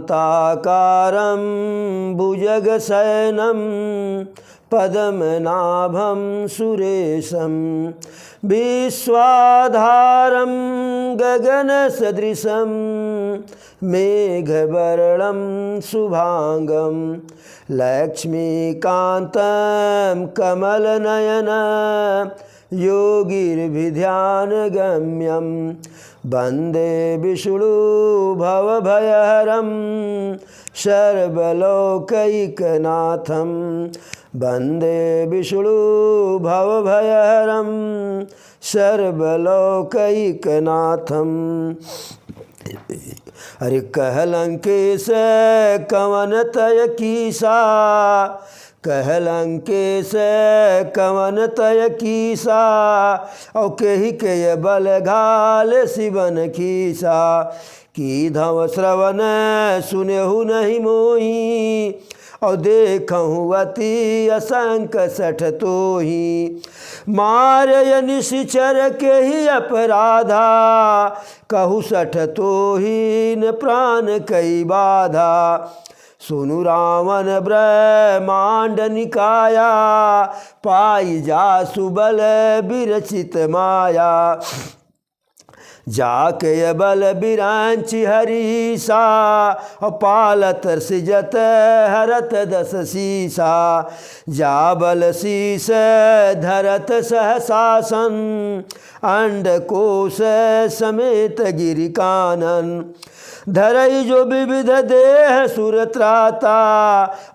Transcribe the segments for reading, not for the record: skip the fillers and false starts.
शान्ताकारं भुजगशयनं पद्मनाभं सुरेशं विश्वाधारं गगनसदृशं मेघवर्णं शुभांगं लक्ष्मीकान्तं कमलनयनं योगिर्भिध्यानगम्यं वन्दे विष्णु भवभयहरं सर्वलोकैकनाथं वन्दे विष्णु भवभयहरं सर्वलोकैकनाथं। अरे कहलंकेश कवन तय कीसा, कहलंकेश कवन तय कीसा, और केहि के बल घाल शिवन खीसा। की धव श्रवण सुनहु नहीं मोही, और देखहु अति असंक सठ तोही। मारय निश्चर के ही अपराधा, कहु सठ तोहीन प्राण कई बाधा। सुनु रावण ब्रह्मांड निकाया, पाई जा सुबल विरचित माया। जाके बल बिरांचि हरीसा, और पालत सिजत हरत दस सीसा। जा बल शीस धरत सहसासन, अंडकोश समेत गिरि कानन। धरई जो विविध देह सुरत्राता,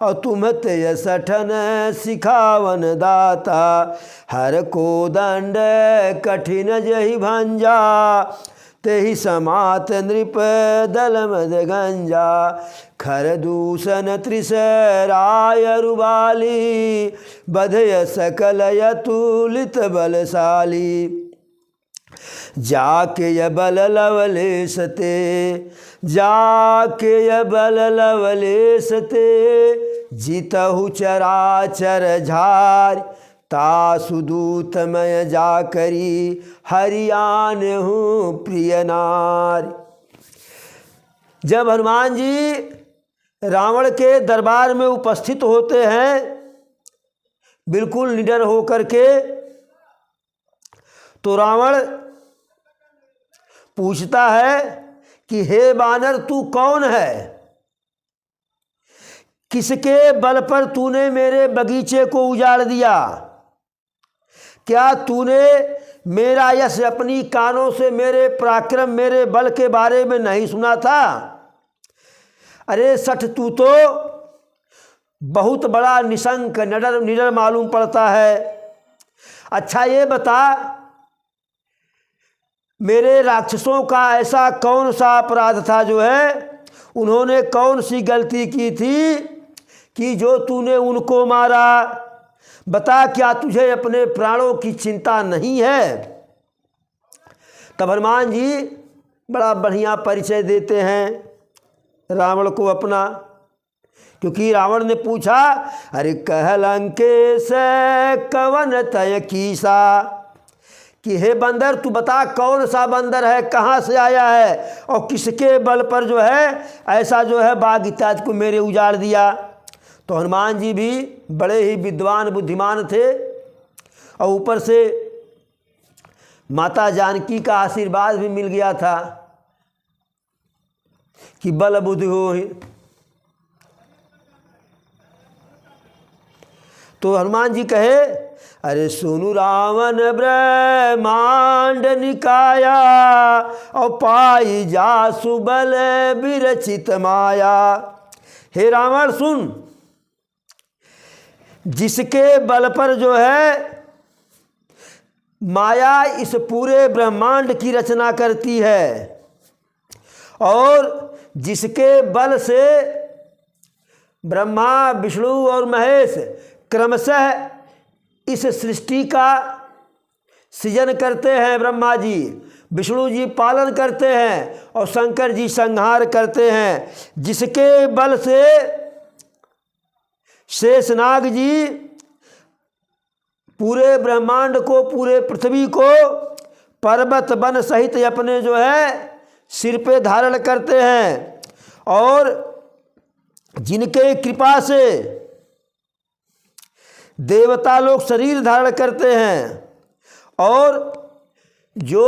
और तुम तेय सठन सिखावन दाता। हर को दंड कठिन जहि भंजा, तेहि समात नृप दल मद गंजा। खर दूषण त्रिसराय रुबाली, बधय सकल यतुलित बलशाली। जाके य बल लवलेशते, जाके य बल लवलेशते। जितहु चराचर झार, तासु दूतमय जाकरी हरियान हूँ प्रिय नार। जब हनुमान जी रावण के दरबार में उपस्थित होते हैं बिल्कुल निडर होकर के, तो रावण पूछता है कि हे बानर तू कौन है, किसके बल पर तूने मेरे बगीचे को उजाड़ दिया। क्या तूने मेरा यश अपनी कानों से, मेरे पराक्रम मेरे बल के बारे में नहीं सुना था। अरे सठ तू तो बहुत बड़ा निशंक निडर मालूम पड़ता है। अच्छा ये बता, मेरे राक्षसों का ऐसा कौन सा अपराध था जो है, उन्होंने कौन सी गलती की थी कि जो तूने उनको मारा। बता, क्या तुझे अपने प्राणों की चिंता नहीं है। तब हनुमान जी बड़ा बढ़िया परिचय देते हैं रावण को अपना, क्योंकि रावण ने पूछा, अरे कहलंकेश कवन तय कीसा, कि हे बंदर तू बता कौन सा बंदर है, कहाँ से आया है, और किसके बल पर जो है ऐसा जो है बाग इत्यादि को मेरे उजाड़ दिया। तो हनुमान जी भी बड़े ही विद्वान बुद्धिमान थे, और ऊपर से माता जानकी का आशीर्वाद भी मिल गया था कि बल बुद्धि हो। तो हनुमान जी कहे, अरे सुनु रावण ब्रह्मांड निकाया, और पाई जा सुबल विरचित माया। हे रावण सुन, जिसके बल पर जो है माया इस पूरे ब्रह्मांड की रचना करती है, और जिसके बल से ब्रह्मा विष्णु और महेश क्रमशः इस सृष्टि का सृजन करते हैं। ब्रह्मा जी, विष्णु जी पालन करते हैं, और शंकर जी संहार करते हैं। जिसके बल से शेषनाग जी पूरे ब्रह्मांड को, पूरे पृथ्वी को पर्वत वन सहित अपने जो है सिर पे धारण करते हैं, और जिनके कृपा से देवता लोग शरीर धारण करते हैं और जो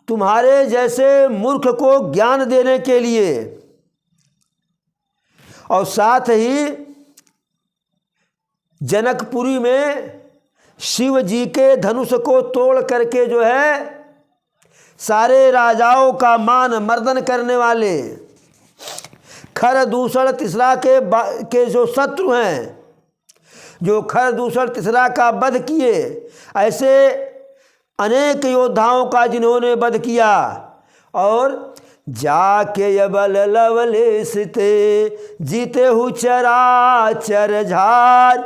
तुम्हारे जैसे मूर्ख को ज्ञान देने के लिए और साथ ही जनकपुरी में शिव जी के धनुष को तोड़ करके जो है सारे राजाओं का मान मर्दन करने वाले खर दूषण तिसरा के जो शत्रु हैं, जो खर दूषण तिसरा का वध किए, ऐसे अनेक योद्धाओं का जिन्होंने वध किया और जाके यबल लवलेश ते जीते हु चराचर झार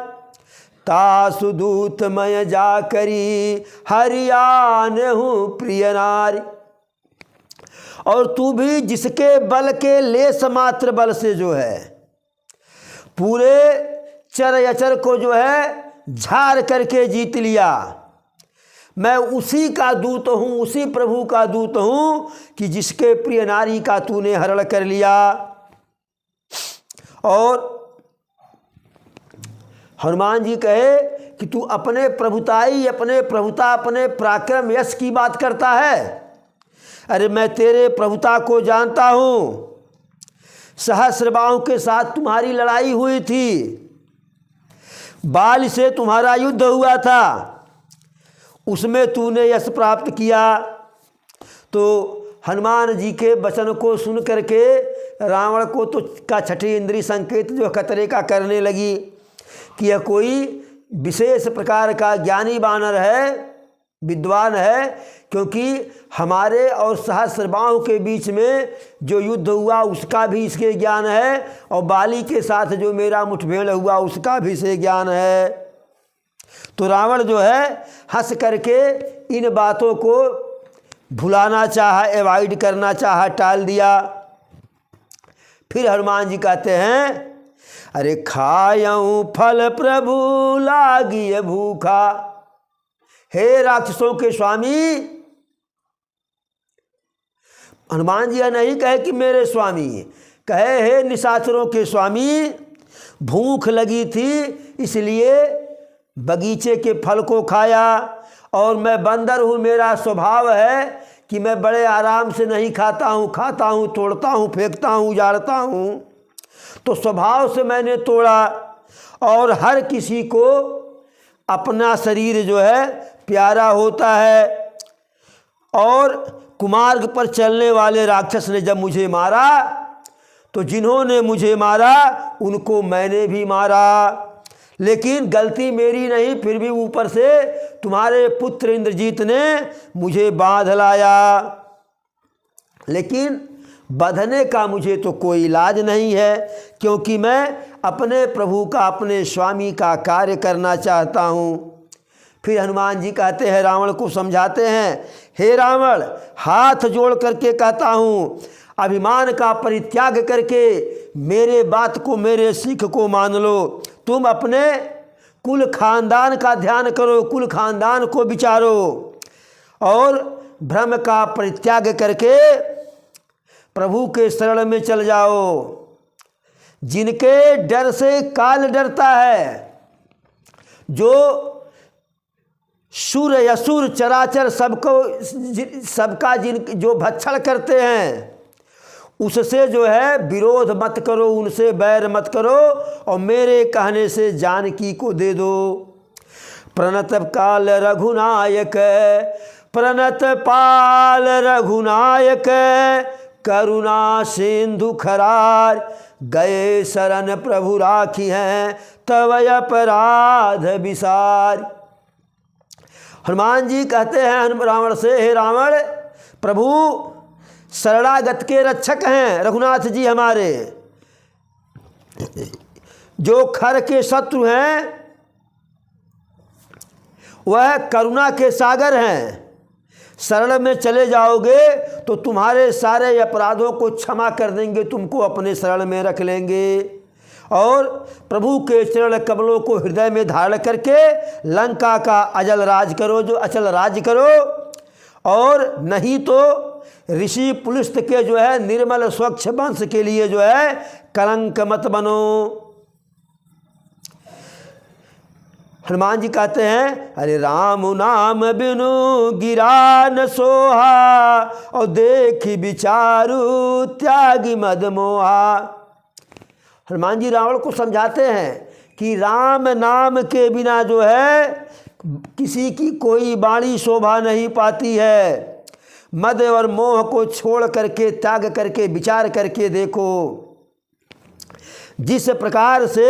तासुदूत मय जा करी हरियान हूँ प्रिय नारी। और तू भी जिसके बल के लेस मात्र बल से जो है पूरे चर अचर को जो है झाड़ करके जीत लिया, मैं उसी का दूत हूँ, उसी प्रभु का दूत हूँ कि जिसके प्रिय नारी का तूने हरण कर लिया। और हनुमान जी कहे कि तू अपने प्रभुताई, अपने प्रभुता, अपने पराक्रम यश की बात करता है। अरे मैं तेरे प्रभुता को जानता हूँ, सहस्रबाहु के साथ तुम्हारी लड़ाई हुई थी, बाल से तुम्हारा युद्ध हुआ था, उसमें तूने यश प्राप्त किया। तो हनुमान जी के वचन को सुन करके रावण को तो का छठी इंद्री संकेत जो खतरे का करने लगी कि यह कोई विशेष प्रकार का ज्ञानी वानर है, विद्वान है, क्योंकि हमारे और सहस्रबाहु के बीच में जो युद्ध हुआ उसका भी इसके ज्ञान है और बाली के साथ जो मेरा मुठभेड़ हुआ उसका भी इसे ज्ञान है। तो रावण जो है हंस करके इन बातों को भुलाना चाहा, एवॉइड करना चाहा, टाल दिया। फिर हनुमान जी कहते हैं अरे खायऊं फल प्रभु लागिए भूखा। हे राक्षसों के स्वामी, हनुमान जी नहीं कहे कि मेरे स्वामी, कहे हे निशाचरों के स्वामी, भूख लगी थी इसलिए बगीचे के फल को खाया और मैं बंदर हूँ, मेरा स्वभाव है कि मैं बड़े आराम से नहीं खाता हूँ, खाता हूँ, तोड़ता हूँ, फेंकता हूँ, उजाड़ता हूँ। तो स्वभाव से मैंने तोड़ा और हर किसी को अपना शरीर जो है प्यारा होता है। और कुमार्ग पर चलने वाले राक्षस ने जब मुझे मारा तो जिन्होंने मुझे मारा उनको मैंने भी मारा, लेकिन गलती मेरी नहीं, फिर भी ऊपर से तुम्हारे पुत्र इंद्रजीत ने मुझे बांध लाया। लेकिन बंधने का मुझे तो कोई इलाज नहीं है, क्योंकि मैं अपने प्रभु का, अपने स्वामी का कार्य करना चाहता हूँ। फिर हनुमान जी कहते हैं, रावण को समझाते हैं, हे रावण, हाथ जोड़ करके कहता हूँ, अभिमान का परित्याग करके मेरे बात को, मेरे सीख को मान लो। तुम अपने कुल खानदान का ध्यान करो, कुल खानदान को विचारो और भ्रम का परित्याग करके प्रभु के शरण में चल जाओ। जिनके डर से काल डरता है, जो सुर असुर चराचर सबका जो भक्षण करते हैं, उससे जो है विरोध मत करो, उनसे बैर मत करो और मेरे कहने से जानकी को दे दो। प्रणत काल रघुनायक, प्रणत पाल रघुनायक, करुणा सिंधु खरार, गए शरण प्रभु राखी हैं तव अपराध विसार। हनुमान जी कहते हैं रावण से, हे रावण, प्रभु शरणागत के रक्षक हैं रघुनाथ जी हमारे, जो खर के शत्रु हैं वह करुणा के सागर हैं। शरण में चले जाओगे तो तुम्हारे सारे अपराधों को क्षमा कर देंगे, तुमको अपने शरण में रख लेंगे और प्रभु के चरण कमलों को हृदय में धारण करके लंका का अचल राज करो, जो अचल राज करो और नहीं तो ऋषि पुलिस्त के जो है निर्मल स्वच्छ वंश के लिए जो है कलंक मत बनो। हनुमान जी कहते हैं अरे राम नाम बिनु गिरा न सोहा और देखी विचारू त्यागी मद मोहा। हनुमान जी रावण को समझाते हैं कि राम नाम के बिना जो है किसी की कोई वाणी शोभा नहीं पाती है। मद और मोह को छोड़ करके त्याग करके विचार करके देखो। जिस प्रकार से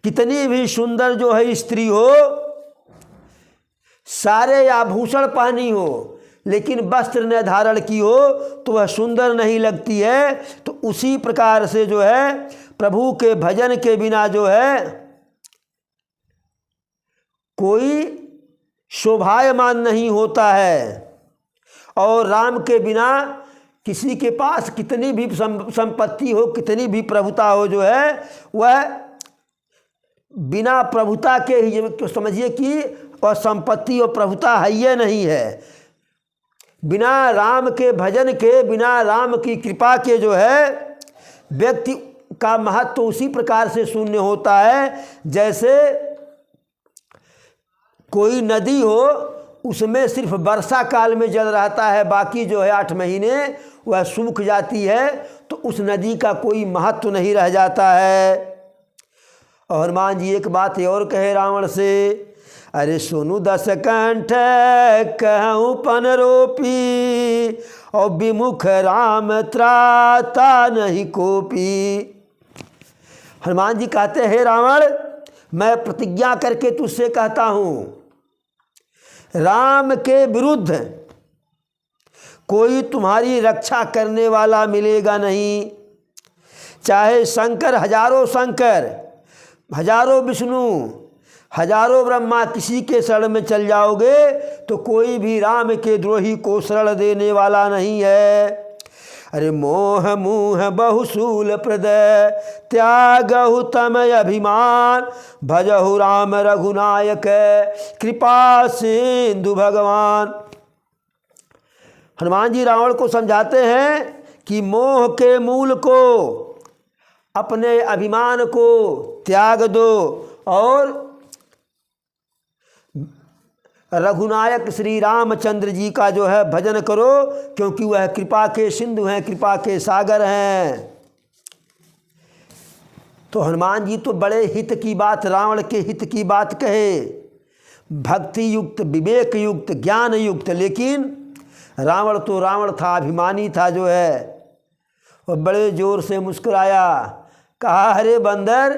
कितनी भी सुंदर जो है स्त्री हो, सारे आभूषण पहनी हो लेकिन वस्त्र न धारण की हो तो वह सुंदर नहीं लगती है। तो उसी प्रकार से जो है प्रभु के भजन के बिना जो है कोई शोभायमान नहीं होता है। और राम के बिना किसी के पास कितनी भी संपत्ति हो, कितनी भी प्रभुता हो, जो है वह बिना प्रभुता के ही तो समझिए कि वह संपत्ति और प्रभुता है ही नहीं है। बिना राम के भजन के, बिना राम की कृपा के जो है व्यक्ति का महत्व उसी प्रकार से शून्य होता है जैसे कोई नदी हो, उसमें सिर्फ वर्षा काल में जल रहता है, बाकी जो है 8 महीने वह सूख जाती है, तो उस नदी का कोई महत्व नहीं रह जाता है। और हनुमान जी एक बात और कहे रावण से, अरे सुनु 10 कंठ कहूँ पन रोपी और विमुख राम त्राता नहीं कोपी। हनुमान जी कहते हैं रावण, मैं प्रतिज्ञा करके तुझसे कहता हूँ राम के विरुद्ध कोई तुम्हारी रक्षा करने वाला मिलेगा नहीं। चाहे शंकर, हजारों विष्णु, हजारों ब्रह्मा किसी के शरण में चल जाओगे तो कोई भी राम के द्रोही को शरण देने वाला नहीं है। अरे मोह मुह बहुशूल प्रद त्यागहु तम अभिमान भजहु राम रघुनायक कृपा सिंधु भगवान। हनुमान जी रावण को समझाते हैं कि मोह के मूल को, अपने अभिमान को त्याग दो और रघुनायक श्री रामचंद्र जी का जो है भजन करो, क्योंकि वह कृपा के सिंधु हैं, कृपा के सागर हैं। तो हनुमान जी तो बड़े हित की बात, रावण के हित की बात कहे, भक्ति युक्त, विवेक युक्त, ज्ञान युक्त। लेकिन रावण तो रावण था, अभिमानी था जो है, और बड़े जोर से मुस्कुराया, कहा अरे बंदर,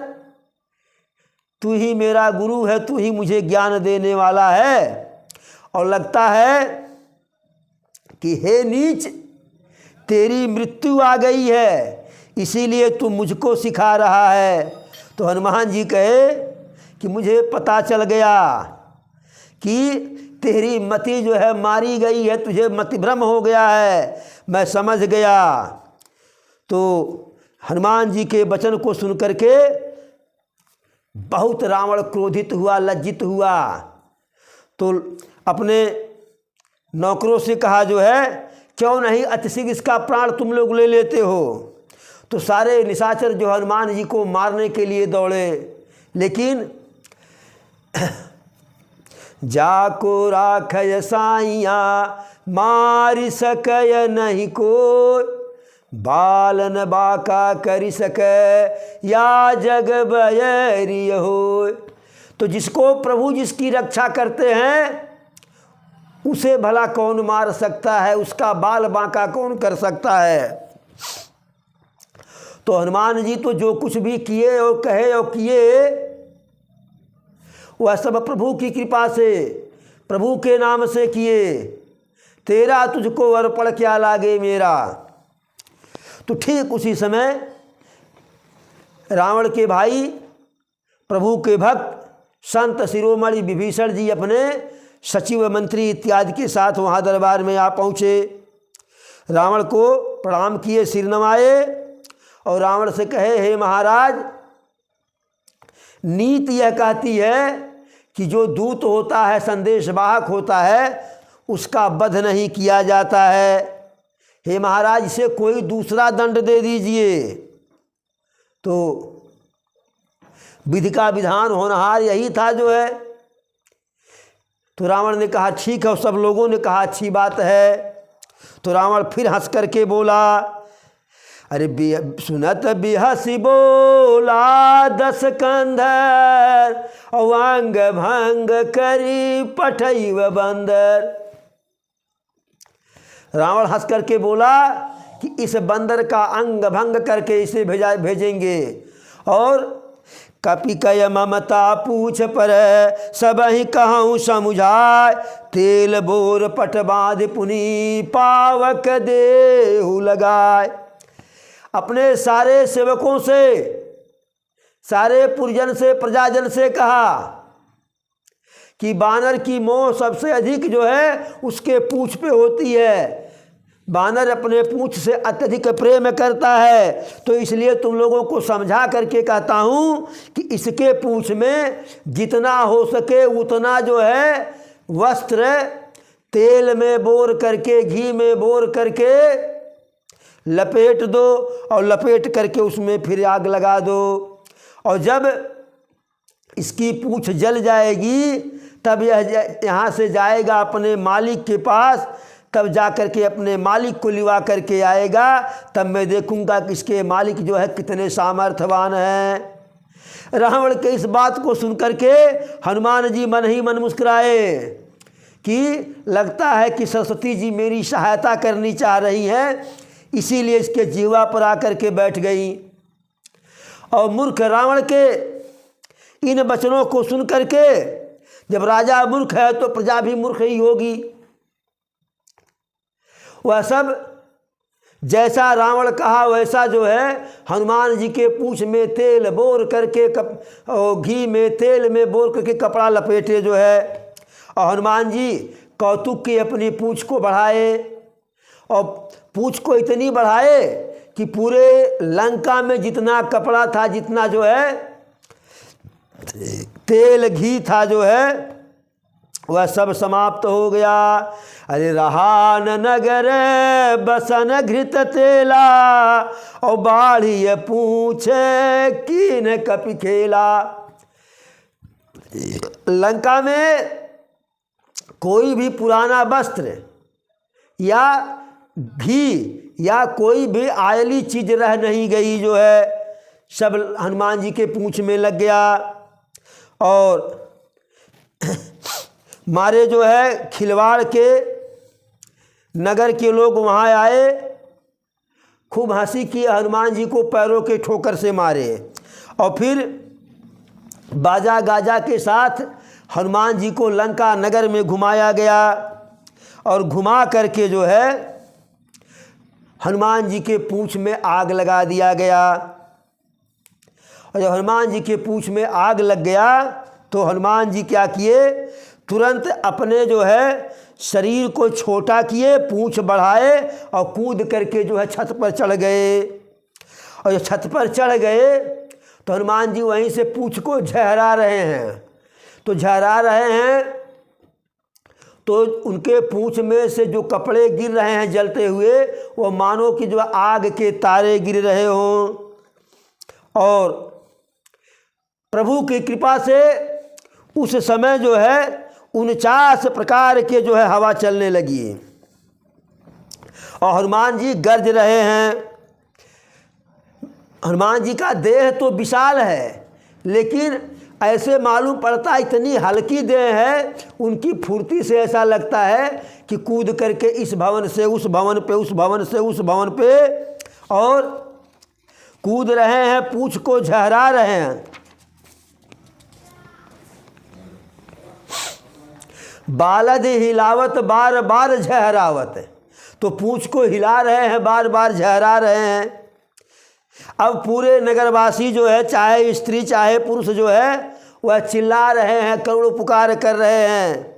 तू ही मेरा गुरु है, तू ही मुझे ज्ञान देने वाला है, और लगता है कि हे नीच, तेरी मृत्यु आ गई है, इसीलिए तू मुझको सिखा रहा है। तो हनुमान जी कहे कि मुझे पता चल गया कि तेरी मति जो है मारी गई है, तुझे मतिभ्रम हो गया है, मैं समझ गया। तो हनुमान जी के वचन को सुन करके बहुत रावण क्रोधित हुआ, लज्जित हुआ। तो अपने नौकरों से कहा जो है, क्यों नहीं अतिशीघ्र इसका प्राण तुम लोग ले लेते हो। तो सारे निशाचर जो हनुमान जी को मारने के लिए दौड़े, लेकिन जाको राखय साइया मारि सकय नहीं कोई, बालन बाका करि सके या जग बयरिय हो। तो जिसको प्रभु जिसकी रक्षा करते हैं उसे भला कौन मार सकता है, उसका बाल बांका कौन कर सकता है। तो हनुमान जी तो जो कुछ भी किए और कहे और किए वह सब प्रभु की कृपा से, प्रभु के नाम से किए। तेरा तुझको अर्पण क्या लागे मेरा। तो ठीक उसी समय रावण के भाई, प्रभु के भक्त, संत शिरोमणि विभीषण जी अपने सचिव, मंत्री इत्यादि के साथ वहाँ दरबार में आ पहुँचे। रावण को प्रणाम किए, सिर नवाए और रावण से कहे, हे महाराज, नीति यह कहती है कि जो दूत होता है, संदेशवाहक होता है, उसका वध नहीं किया जाता है। हे महाराज, इसे कोई दूसरा दंड दे दीजिए। तो विधि का विधान होनहार यही था जो है। तो रावण ने कहा ठीक है, और सब लोगों ने कहा अच्छी बात है। तो रावण फिर हंस करके बोला, अरे सुनत बिहसी बोला 10 कंधर, अवांग भंग करी पठैव बंदर। रावण हंस करके बोला कि इस बंदर का अंग भंग करके इसे भेजेंगे। और कपि कय ममता पूछ पर सब ही कहूँ समुझाय, तेल बोर पट बाँध पुनि पावक देहु लगाए। अपने सारे सेवकों से, सारे पुरजन से, प्रजाजन से कहा कि बानर की मोह सबसे अधिक जो है उसके पूंछ पे होती है। बानर अपने पूंछ से अत्यधिक प्रेम करता है। तो इसलिए तुम लोगों को समझा करके कहता हूँ कि इसके पूंछ में जितना हो सके उतना जो है वस्त्र तेल में बोर करके, घी में बोर करके लपेट दो, और लपेट करके उसमें फिर आग लगा दो। और जब इसकी पूंछ जल जाएगी तब यह यहाँ से जाएगा अपने मालिक के पास, तब जा कर के अपने मालिक को लिवा करके आएगा। तब मैं देखूंगा कि इसके मालिक जो है कितने सामर्थ्यवान हैं। रावण के इस बात को सुनकर के हनुमान जी मन ही मन मुस्कुराए कि लगता है कि सरस्वती जी मेरी सहायता करनी चाह रही हैं, इसीलिए इसके जीवा पर आकर के बैठ गई। और मूर्ख रावण के इन वचनों को सुन करके, जब राजा मूर्ख है तो प्रजा भी मूर्ख ही होगी। वह सब जैसा रावण कहा वैसा जो है हनुमान जी के पूंछ में तेल बोर करके और घी में तेल में बोर करके कपड़ा लपेटे जो है। और हनुमान जी कौतुक की अपनी पूंछ को बढ़ाए, और पूंछ को इतनी बढ़ाए कि पूरे लंका में जितना कपड़ा था, जितना जो है तेल घी था जो है, वह सब समाप्त हो गया। अरे रहा न नगर बसन घृत तेला, और बाढ़ी पूछे कीन कपि खेला। लंका में कोई भी पुराना वस्त्र या घी या कोई भी आयली चीज रह नहीं गई जो है, सब हनुमान जी के पूंछ में लग गया। और मारे जो है खिलवाड़ के नगर के लोग वहाँ आए, खूब हंसी की, हनुमान जी को पैरों के ठोकर से मारे। और फिर बाजा गाजा के साथ हनुमान जी को लंका नगर में घुमाया गया, और घुमा करके जो है हनुमान जी के पूंछ में आग लगा दिया गया। और जब हनुमान जी के पूंछ में आग लग गया तो हनुमान जी क्या किए, तुरंत अपने जो है शरीर को छोटा किए, पूंछ बढ़ाए और कूद करके जो है छत पर चढ़ गए। और जब छत पर चढ़ गए तो हनुमान जी वहीं से पूंछ को झहरा रहे हैं। तो झहरा रहे हैं तो उनके पूंछ में से जो कपड़े गिर रहे हैं जलते हुए, वो मानो कि जो आग के तारे गिर रहे हों। और प्रभु की कृपा से उस समय जो है 49 प्रकार के जो है हवा चलने लगी, और हनुमान जी गरज रहे हैं। हनुमान जी का देह तो विशाल है, लेकिन ऐसे मालूम पड़ता इतनी हल्की देह है, उनकी फुर्ती से ऐसा लगता है कि कूद करके इस भवन से उस भवन पे, उस भवन से उस भवन पे, और कूद रहे हैं, पूंछ को झहरा रहे हैं। बालद हिलावत बार बार झहरावत, तो पूंछ को हिला रहे हैं, बार बार झहरा रहे हैं। अब पूरे नगरवासी जो है, चाहे स्त्री चाहे पुरुष जो है, वह चिल्ला रहे हैं, करुण पुकार कर रहे हैं।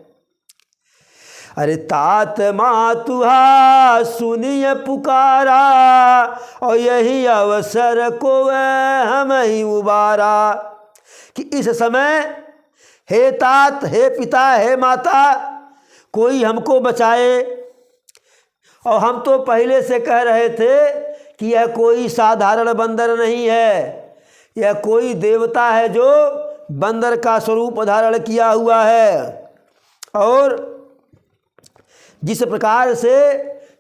अरे तात मातुहा सुनिए पुकारा, और यही अवसर को वह हम ही उबारा। कि इस समय हे तात, हे पिता, हे माता, कोई हमको बचाए। और हम तो पहले से कह रहे थे कि यह कोई साधारण बंदर नहीं है, यह कोई देवता है जो बंदर का स्वरूप धारण किया हुआ है। और जिस प्रकार से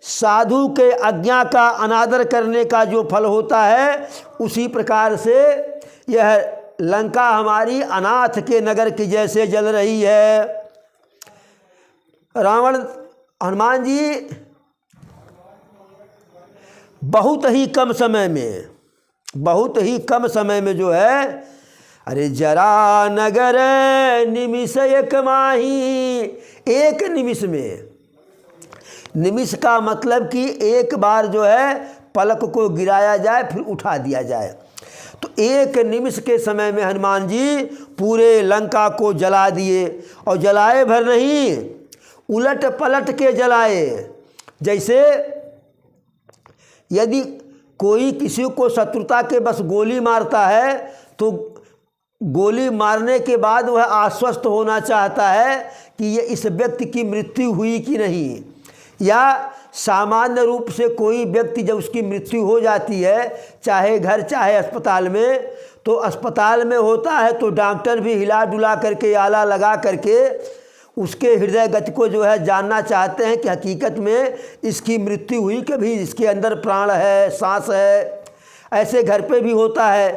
साधु के आज्ञा का अनादर करने का जो फल होता है, उसी प्रकार से यह लंका हमारी अनाथ के नगर की जैसे जल रही है। रावण, हनुमान जी बहुत ही कम समय में जो है, अरे जरा नगर निमिष एक माही, एक निमिष में, निमिष का मतलब कि एक बार जो है पलक को गिराया जाए फिर उठा दिया जाए। तो एक निमिष के समय में हनुमान जी पूरे लंका को जला दिए। और जलाए भर नहीं, उलट पलट के जलाए। जैसे यदि कोई किसी को शत्रुता के बस गोली मारता है तो गोली मारने के बाद वह आश्वस्त होना चाहता है कि ये इस व्यक्ति की मृत्यु हुई कि नहीं। या सामान्य रूप से कोई व्यक्ति जब उसकी मृत्यु हो जाती है, चाहे घर चाहे अस्पताल में, तो अस्पताल में होता है तो डॉक्टर भी हिला डुला करके, आला लगा करके उसके हृदय गति को जो है जानना चाहते हैं कि हकीकत में इसकी मृत्यु हुई कि भी इसके अंदर प्राण है, सांस है। ऐसे घर पे भी होता है।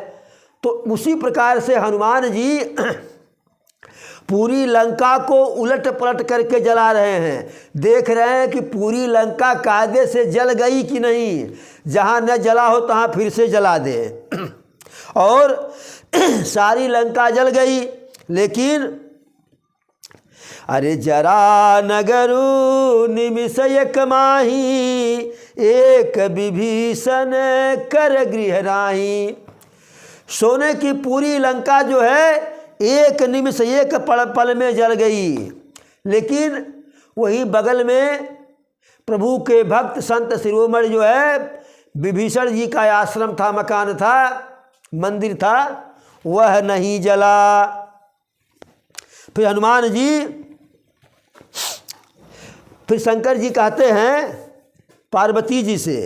तो उसी प्रकार से हनुमान जी पूरी लंका को उलट पलट करके जला रहे हैं। देख रहे हैं कि पूरी लंका कायदे से जल गई कि नहीं, जहाँ न जला हो तहाँ फिर से जला दे। और सारी लंका जल गई। लेकिन अरे जरा नगरु निमिष एक माही, एक विभीषण कर गृह राही। सोने की पूरी लंका जो है एक निमिष, एक पल में जल गई। लेकिन वही बगल में प्रभु के भक्त संत शिरोमणि जो है, विभीषण जी का आश्रम था, मकान था, मंदिर था, वह नहीं जला। फिर हनुमान जी, फिर शंकर जी कहते हैं पार्वती जी से,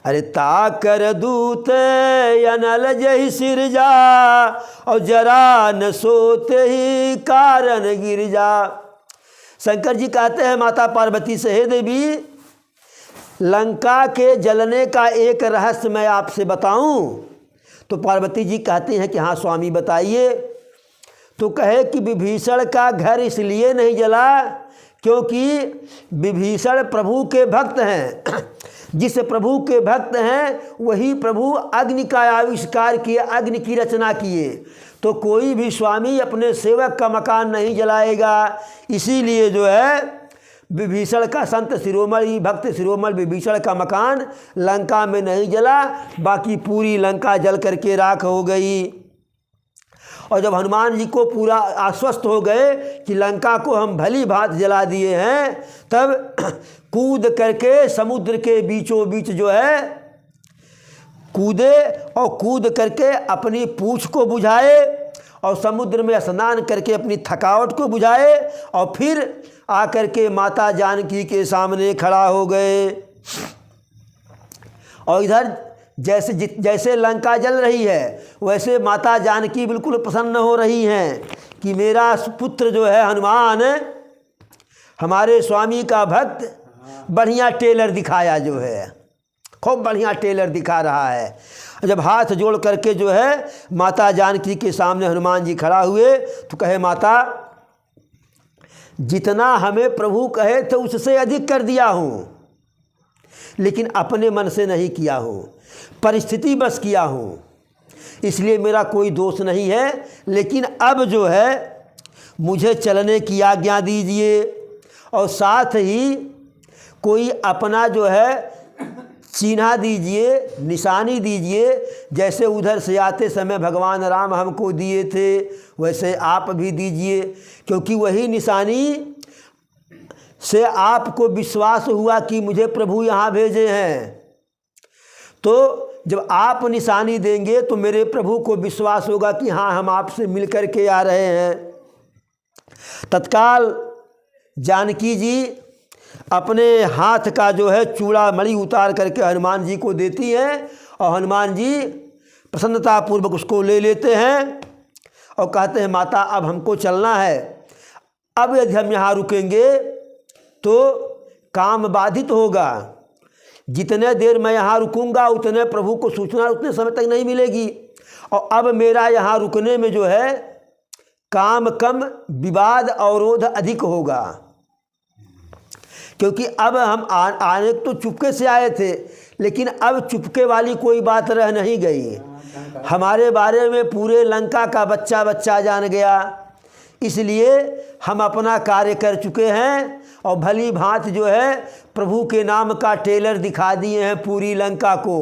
अरे ताकर दूत अनल जही सिरजा, और जरा न सोते ही कारण गिर जा। शंकर जी कहते हैं माता पार्वती से, हे देवी, लंका के जलने का एक रहस्य मैं आपसे बताऊं। तो पार्वती जी कहती हैं कि हाँ स्वामी बताइए। तो कहे कि विभीषण का घर इसलिए नहीं जला क्योंकि विभीषण प्रभु के भक्त हैं। जिस प्रभु के भक्त हैं वही प्रभु अग्नि का आविष्कार किए, अग्नि की रचना किए। तो कोई भी स्वामी अपने सेवक का मकान नहीं जलाएगा। इसीलिए जो है विभीषण का, संत शिरोमणि भक्त शिरोमणि विभीषण का मकान लंका में नहीं जला, बाकी पूरी लंका जल करके राख हो गई। और जब हनुमान जी को पूरा आश्वस्त हो गए कि लंका को हम भली भांति जला दिए हैं, तब कूद करके समुद्र के बीचों बीच जो है कूदे, और कूद करके अपनी पूंछ को बुझाए और समुद्र में स्नान करके अपनी थकावट को बुझाए, और फिर आकर के माता जानकी के सामने खड़ा हो गए। और इधर जैसे लंका जल रही है, वैसे माता जानकी बिल्कुल प्रसन्न हो रही हैं कि मेरा पुत्र जो है हनुमान, हमारे स्वामी का भक्त, बढ़िया टेलर दिखाया, जो है खूब बढ़िया टेलर दिखा रहा है। जब हाथ जोड़ करके जो है माता जानकी के सामने हनुमान जी खड़ा हुए, तो कहे, माता, जितना हमें प्रभु कहे थे उससे अधिक कर दिया हूँ, लेकिन अपने मन से नहीं किया हूँ, परिस्थिति बस किया हूँ, इसलिए मेरा कोई दोष नहीं है। लेकिन अब जो है मुझे चलने की आज्ञा दीजिए, और साथ ही कोई अपना जो है चिन्हा दीजिए, निशानी दीजिए। जैसे उधर से आते समय भगवान राम हमको दिए थे, वैसे आप भी दीजिए, क्योंकि वही निशानी से आपको विश्वास हुआ कि मुझे प्रभु यहाँ भेजे हैं। तो जब आप निशानी देंगे तो मेरे प्रभु को विश्वास होगा कि हाँ, हम आपसे मिल कर के आ रहे हैं। तत्काल जानकी जी अपने हाथ का जो है चूड़ा मणि उतार करके हनुमान जी को देती हैं और हनुमान जी प्रसन्नतापूर्वक उसको ले लेते हैं और कहते हैं माता अब हमको चलना है। अब यदि हम यहाँ रुकेंगे तो काम बाधित होगा। जितने देर मैं यहाँ रुकूंगा उतने प्रभु को सूचना उतने समय तक नहीं मिलेगी और अब मेरा यहाँ रुकने में जो है काम कम विवाद अवरोध अधिक होगा, क्योंकि अब हम आने तो चुपके से आए थे, लेकिन अब चुपके वाली कोई बात रह नहीं गई। हमारे बारे में पूरे लंका का बच्चा बच्चा जान गया, इसलिए हम अपना कार्य कर चुके हैं और भली भांत जो है प्रभु के नाम का टेलर दिखा दिए हैं पूरी लंका को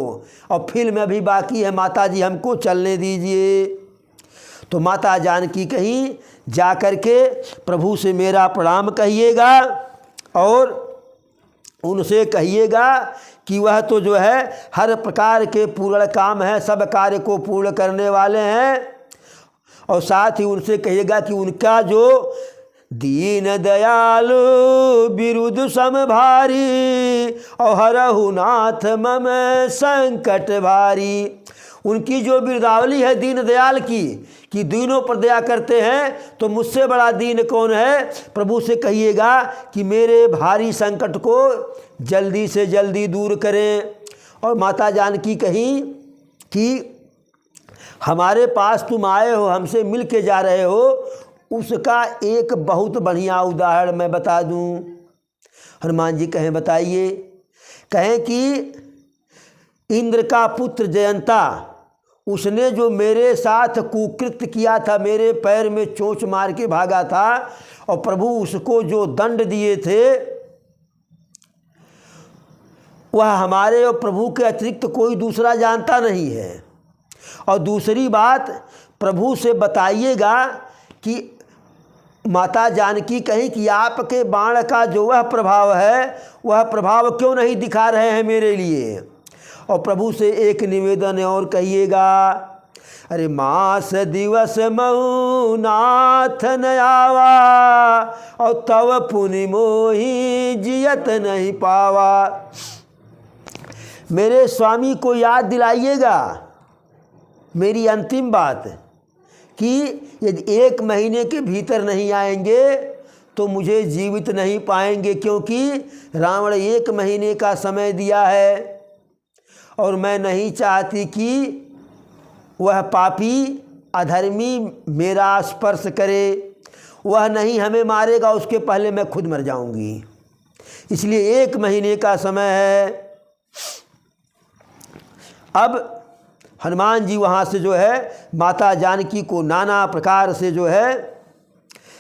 और फिल्म अभी बाकी है। माता जी हमको चलने दीजिए। तो माता जानकी कहीं जा कर के प्रभु से मेरा प्रणाम कहिएगा और उनसे कहिएगा कि वह तो जो है हर प्रकार के पूर्ण काम है, सब कार्य को पूर्ण करने वाले हैं। और साथ ही उनसे कहिएगा कि उनका जो दीन दयालु बिरुद समभारी और हरहु नाथ मम संकट भारी, उनकी जो बिरदावली है दीन दयाल की कि दीनों पर दया करते हैं, तो मुझसे बड़ा दीन कौन है। प्रभु से कहिएगा कि मेरे भारी संकट को जल्दी से जल्दी दूर करें। और माता जानकी कहीं कि हमारे पास तुम आए हो, हमसे मिल के जा रहे हो, उसका एक बहुत बढ़िया उदाहरण मैं बता दूं। हनुमान जी कहें बताइए। कहें कि इंद्र का पुत्र जयंता, उसने जो मेरे साथ कुकृत्य किया था, मेरे पैर में चोंच मार के भागा था और प्रभु उसको जो दंड दिए थे वह हमारे और प्रभु के अतिरिक्त कोई दूसरा जानता नहीं है। और दूसरी बात, प्रभु से बताइएगा कि माता जानकी कहीं कि आपके बाण का जो वह प्रभाव है वह प्रभाव क्यों नहीं दिखा रहे हैं मेरे लिए। और प्रभु से एक निवेदन और कहिएगा, अरे मास दिवस महु नाथ न आवा और तव पुनि मोहि जियत नहीं पावा। मेरे स्वामी को याद दिलाइएगा मेरी अंतिम बात कि यदि 1 महीने के भीतर नहीं आएंगे तो मुझे जीवित नहीं पाएंगे, क्योंकि रावण 1 महीने का समय दिया है और मैं नहीं चाहती कि वह पापी अधर्मी मेरा स्पर्श करे। वह नहीं हमें मारेगा, उसके पहले मैं खुद मर जाऊंगी, इसलिए 1 महीने का समय है। अब हनुमान जी वहाँ से जो है माता जानकी को नाना प्रकार से जो है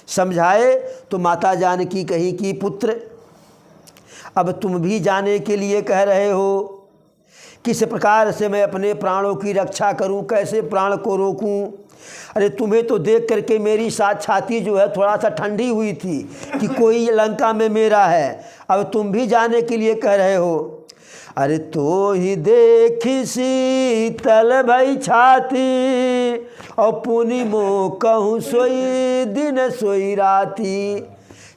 समझाए। तो माता जानकी कही कि पुत्र अब तुम भी जाने के लिए कह रहे हो, किस प्रकार से मैं अपने प्राणों की रक्षा करूं, कैसे प्राण को रोकूं। अरे तुम्हें तो देख करके मेरी छाती जो है थोड़ा सा ठंडी हुई थी कि कोई लंका में मेरा है, अब तुम भी जाने के लिए कह रहे हो। अरे तो ही देखी शीतल भई छाती और पुनि मोह कहूँ सोई दिन सोई राती।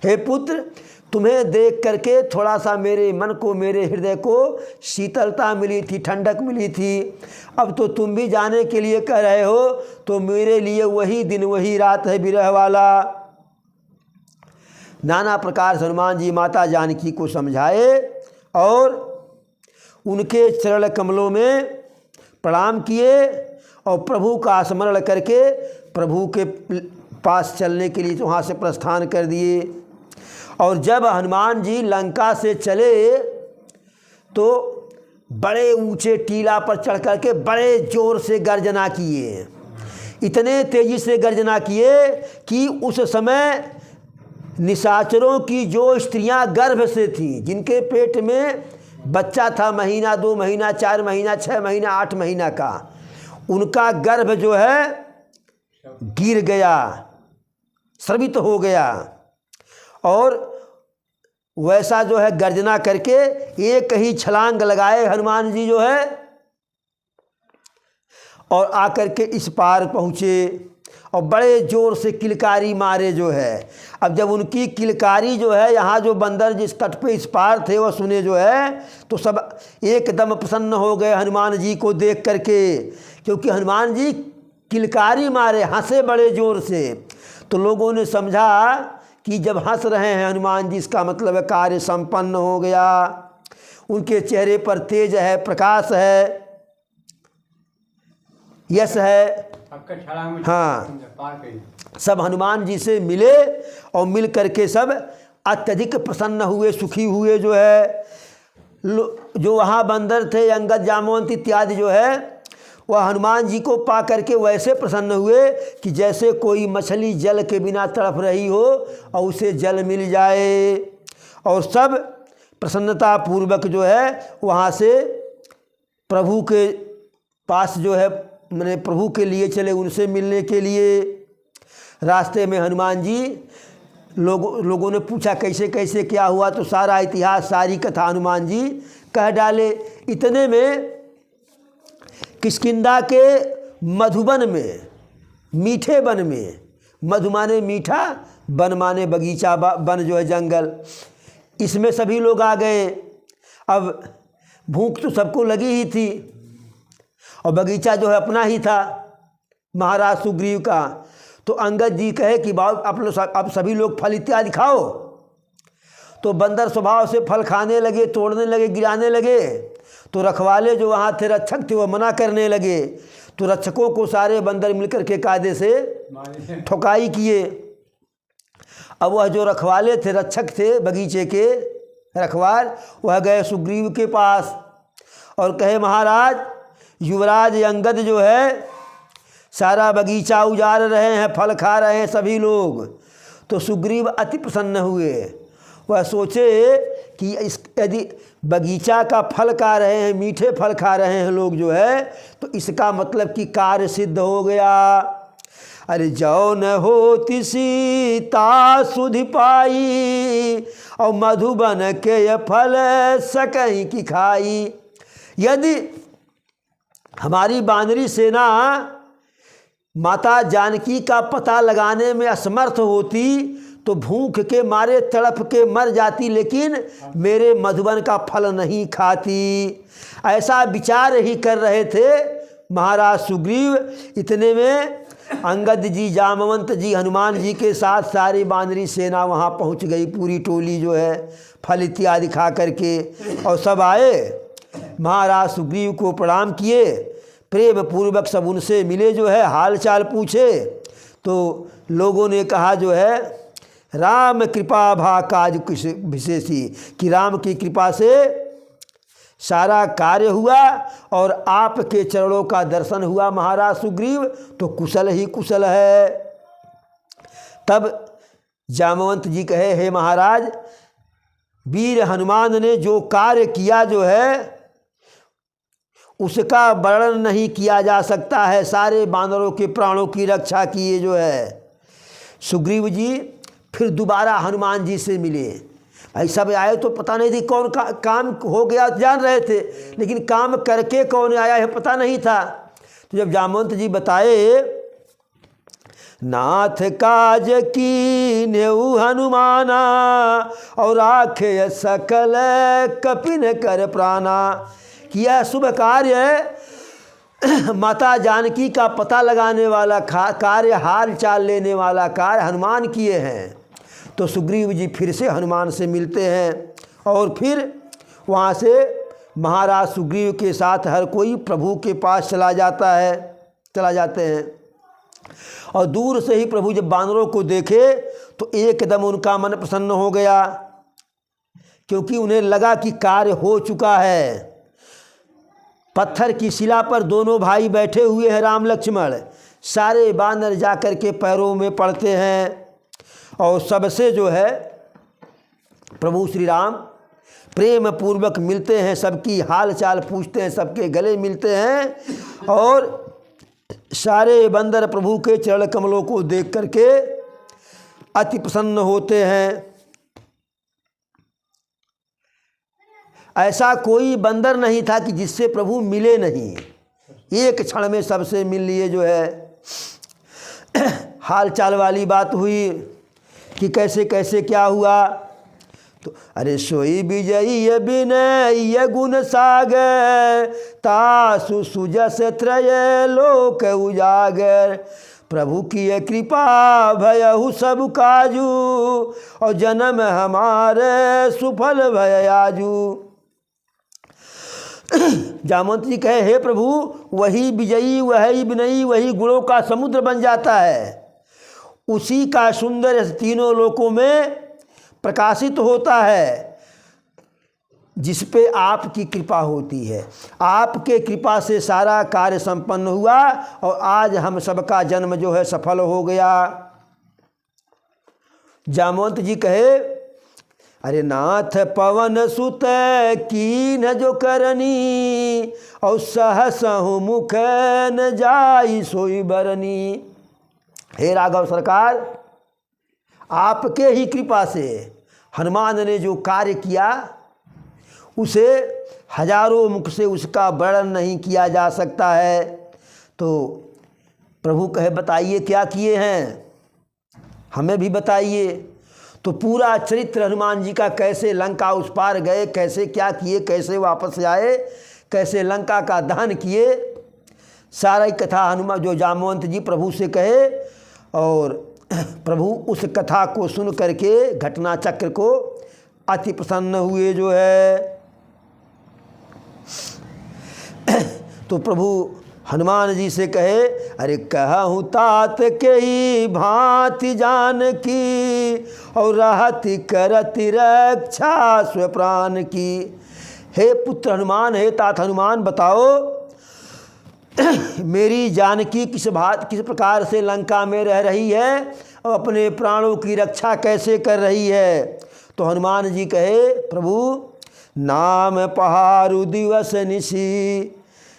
हे पुत्र, तुम्हें देख करके थोड़ा सा मेरे मन को, मेरे हृदय को शीतलता मिली थी, ठंडक मिली थी। अब तो तुम भी जाने के लिए कह रहे हो, तो मेरे लिए वही दिन वही रात है विरह वाला। नाना प्रकार से हनुमान जी माता जानकी को समझाए और उनके चरण कमलों में प्रणाम किए और प्रभु का स्मरण करके प्रभु के पास चलने के लिए वहाँ से प्रस्थान कर दिए। और जब हनुमान जी लंका से चले तो बड़े ऊंचे टीला पर चढ़ कर के बड़े जोर से गर्जना किए, इतने तेजी से गर्जना किए कि उस समय निशाचरों की जो स्त्रियां गर्भ से थीं, जिनके पेट में बच्चा था महीना, 2 महीना, 4 महीना, 6 महीना, 8 महीना का, उनका गर्भ जो है गिर गया, स्रवित हो गया। और वैसा जो है गर्जना करके एक ही छलांग लगाए हनुमान जी जो है और आकर के इस पार पहुँचे और बड़े ज़ोर से किलकारी मारे जो है। अब जब उनकी किलकारी जो है, यहाँ जो बंदर जिस तट पे इस पार थे वह सुने जो है, तो सब एकदम प्रसन्न हो गए हनुमान जी को देख करके, क्योंकि हनुमान जी किलकारी मारे, हंसे बड़े ज़ोर से। तो लोगों ने समझा कि जब हंस रहे हैं हनुमान जी, इसका मतलब है कार्य संपन्न हो गया। उनके चेहरे पर तेज है, प्रकाश है, यश है। हाँ, सब हनुमान जी से मिले और मिल करके सब अत्यधिक प्रसन्न हुए, सुखी हुए जो है। जो वहाँ बंदर थे, अंगद, जामवंत इत्यादि जो है, वह हनुमान जी को पा करके वैसे प्रसन्न हुए कि जैसे कोई मछली जल के बिना तड़प रही हो और उसे जल मिल जाए। और सब प्रसन्नता पूर्वक जो है वहाँ से प्रभु के पास जो है, मैंने प्रभु के लिए चले, उनसे मिलने के लिए। रास्ते में हनुमान जी लोगों ने पूछा कैसे कैसे क्या हुआ, तो सारा इतिहास, सारी कथा हनुमान जी कह डाले। इतने में किष्किंधा के मधुबन में, मीठे वन में, मधु माने मीठा, वन माने बगीचा, वन जो है जंगल, इसमें सभी लोग आ गए। अब भूख तो सबको लगी ही थी और बगीचा जो है अपना ही था महाराज सुग्रीव का। तो अंगद जी कहे कि बाबू आप लोग अब सभी लोग फल इत्यादि खाओ। तो बंदर स्वभाव से फल खाने लगे, तोड़ने लगे, गिराने लगे। तो रखवाले जो वहाँ थे, रक्षक थे, वो मना करने लगे। तो रक्षकों को सारे बंदर मिलकर के कायदे से ठोकाई किए। अब वह जो रखवाले थे, रक्षक थे बगीचे के रखवाल, वह गए सुग्रीव के पास और कहे महाराज, युवराज अंगद जो है सारा बगीचा उजाड़ रहे हैं, फल खा रहे हैं सभी लोग। तो सुग्रीव अति प्रसन्न हुए। वह सोचे कि यदि बगीचा का फल खा रहे हैं, मीठे फल खा रहे हैं लोग जो है, तो इसका मतलब कि कार्य सिद्ध हो गया। अरे जौ न होती सीता सुधि पाई और मधुबन के फल सकहीं की खाई। यदि हमारी बानरी सेना माता जानकी का पता लगाने में असमर्थ होती तो भूख के मारे तड़प के मर जाती, लेकिन मेरे मधुबन का फल नहीं खाती। ऐसा विचार ही कर रहे थे महाराज सुग्रीव। इतने में अंगद जी, जामवंत जी, हनुमान जी के साथ सारी बानरी सेना वहाँ पहुँच गई। पूरी टोली जो है फल इत्यादि खा करके, और सब आए महाराज सुग्रीव को प्रणाम किए, प्रेम पूर्वक सब उनसे मिले जो है, हाल चाल पूछे। तो लोगों ने कहा जो है राम कृपा भा काज कुछ विशेषी, कि राम की कृपा से सारा कार्य हुआ और आपके चरणों का दर्शन हुआ महाराज सुग्रीव, तो कुशल ही कुशल है। तब जामवंत जी कहे, हे महाराज, वीर हनुमान ने जो कार्य किया जो है उसका वर्णन नहीं किया जा सकता है। सारे बानरों के प्राणों की रक्षा किए जो है। सुग्रीव जी फिर दोबारा हनुमान जी से मिले। भाई सब आए तो पता नहीं थी कौन काम हो गया, जान रहे थे, लेकिन काम करके कौन आया है पता नहीं था। तो जब जामवंत जी बताए, नाथ काज की नेऊ हनुमाना और आखे सकल कपिन कर प्राणा, किया शुभ कार्य माता जानकी का पता लगाने वाला कार्य, हाल चाल लेने वाला कार्य हनुमान किए हैं। तो सुग्रीव जी फिर से हनुमान से मिलते हैं और फिर वहाँ से महाराज सुग्रीव के साथ हर कोई प्रभु के पास चला जाते हैं। और दूर से ही प्रभु जब बानरों को देखे तो एकदम उनका मन प्रसन्न हो गया, क्योंकि उन्हें लगा कि कार्य हो चुका है। पत्थर की शिला पर दोनों भाई बैठे हुए हैं, राम लक्ष्मण। सारे बानर जा कर के पैरों में पड़ते हैं और सबसे जो है प्रभु श्री राम प्रेम पूर्वक मिलते हैं, सबकी हाल चाल पूछते हैं, सबके गले मिलते हैं और सारे बंदर प्रभु के चरण कमलों को देख करके अति प्रसन्न होते हैं। ऐसा कोई बंदर नहीं था कि जिससे प्रभु मिले नहीं, एक क्षण में सबसे मिल लिए जो है। हाल चाल वाली बात हुई कि कैसे कैसे क्या हुआ। तो अरे सोई विजयी विनय गुण सागर, तासु सुजस त्रय लोक उजागर। प्रभु की ये कृपा भयहु सब काजू, और जन्म हमारे सुफल भय आजू। जामवंत जी कहे, हे प्रभु, वही विजयी, वही विनयी, वही गुणों का समुद्र बन जाता है, उसी का सुंदर तीनों लोकों में प्रकाशित होता है, जिस पे आपकी कृपा होती है। आपके कृपा से सारा कार्य संपन्न हुआ और आज हम सबका जन्म जो है सफल हो गया। जामवंत जी कहे, अरे नाथ पवन सुत कीन जो करनी, और सहसहु मुख न जाई सोई बरनी। हे राघव सरकार, आपके ही कृपा से हनुमान ने जो कार्य किया उसे हजारों मुख से उसका वर्णन नहीं किया जा सकता है। तो प्रभु कहे, बताइए क्या किए हैं, हमें भी बताइए। तो पूरा चरित्र हनुमान जी का, कैसे लंका उस पार गए, कैसे क्या किए, कैसे वापस आए, कैसे लंका का दहन किए, सारा ही कथा हनुमान जो जामवंत जी प्रभु से कहे। और प्रभु उस कथा को सुन करके, घटना चक्र को अति प्रसन्न हुए जो है। तो प्रभु हनुमान जी से कहे, अरे कहूँ तात के ही भांति जान की, और रहति करति रक्षा स्व प्राण की। हे पुत्र हनुमान, हे तात हनुमान, बताओ मेरी जानकी किस प्रकार से लंका में रह रही है और अपने प्राणों की रक्षा कैसे कर रही है। तो हनुमान जी कहे, प्रभु नाम पहारु दिवस निशी,